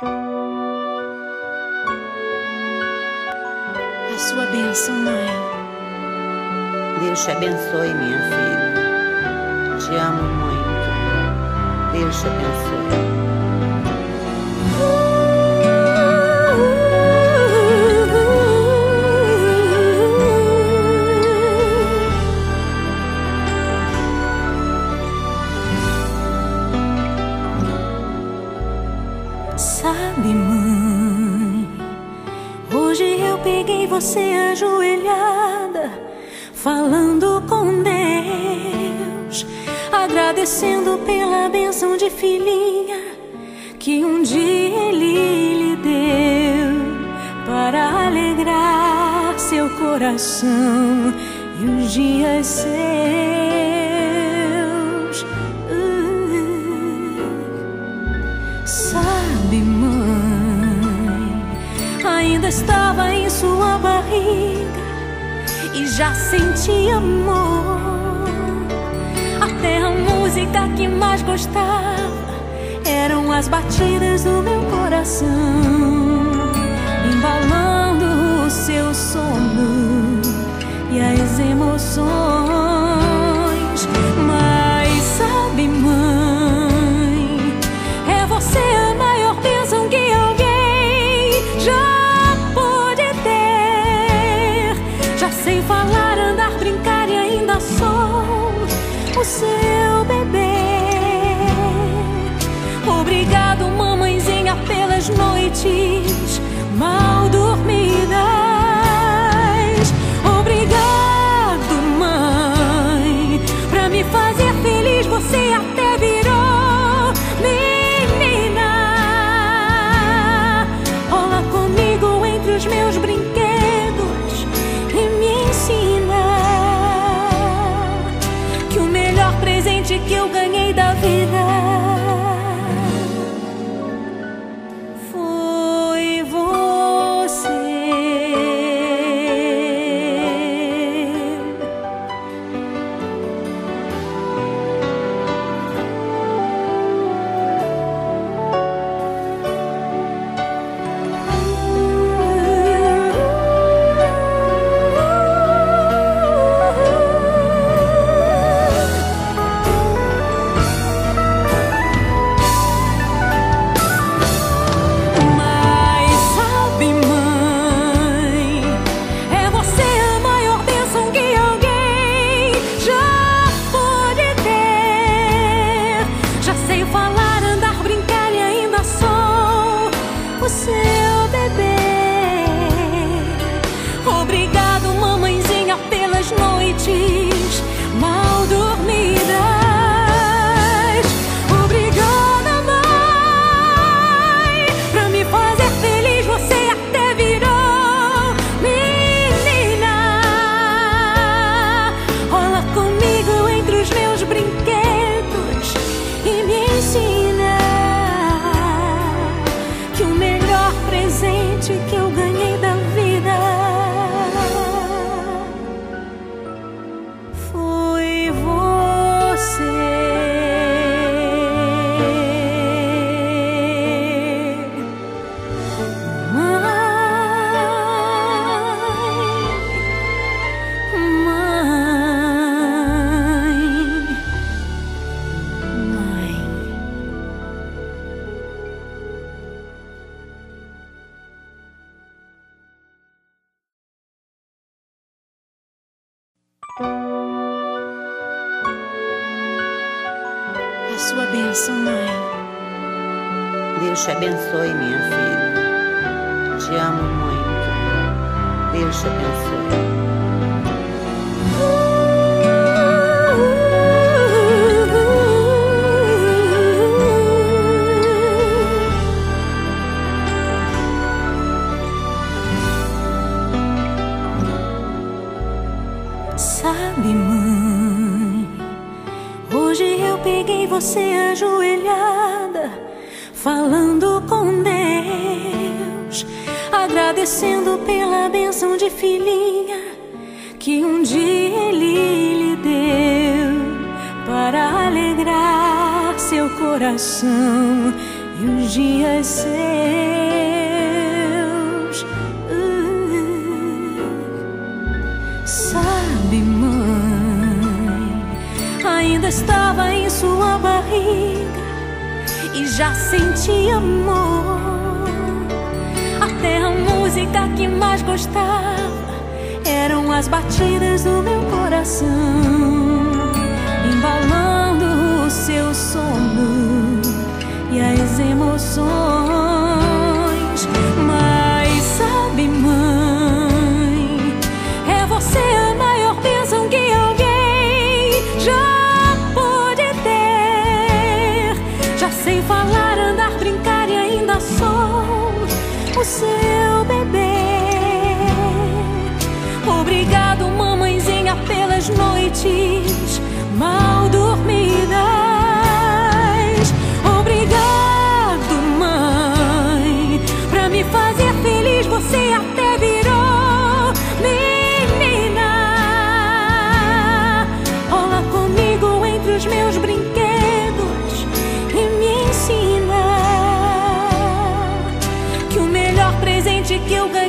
A sua bênção, mãe. Deus te abençoe, minha filha. Te amo muito. Deus te abençoe. Sabe, mãe, hoje eu peguei você ajoelhada, falando com Deus, agradecendo pela bênção de filhinha que um dia Ele lhe deu, para alegrar seu coração e os dias seus. Sabe, mãe, ainda estava em sua barriga e já sentia amor. Até a música que mais gostava eram as batidas do meu coração, embalando o seu sono e as emoções. Mas sabe, mãe, é você a maior bênção que alguém já pôde ter. Já sei falar, andar, brincar e ainda sou o seu bebê. Obrigado, mamãezinha, pelas noites mal dormidas. Obrigado, mãe, pra me fazer feliz. Você até virou menina. Rola comigo entre os meus brinquedos e me ensina que o melhor presente que eu ganhei da vida foi você. Obrigado, mamãezinha, pelas noites mal dormidas. Obrigada, mãe, pra me fazer feliz. Você até virou menina. Rola comigo entre os meus brinquedos e me ensina que o melhor presente que eu ganhei da vida foi você. Mãe. A sua bênção, mãe. Deus te abençoe, minha filha. Te amo muito. Deus te abençoe. Sabe, mãe, hoje eu peguei você ajoelhada, falando com Deus, agradecendo pela bênção de filhinha que um dia Ele lhe deu, para alegrar seu coração e os dias seus. Sabe, mãe, ainda estava em sua barriga e já sentia amor. Até a música que mais gostava eram as batidas do meu coração, embalando o seu sono e as emoções. Mas sabe, mãe, é você a maior bênção que alguém já pôde ter. Já sei falar, andar, brincar e ainda sou o seu bebê. Obrigado, mamãezinha, pelas noites mal dormidas. Obrigado, mãe, pra me fazer feliz. Você até virou menina. Rola comigo entre os meus brinquedos e me ensina que o melhor presente que eu ganhei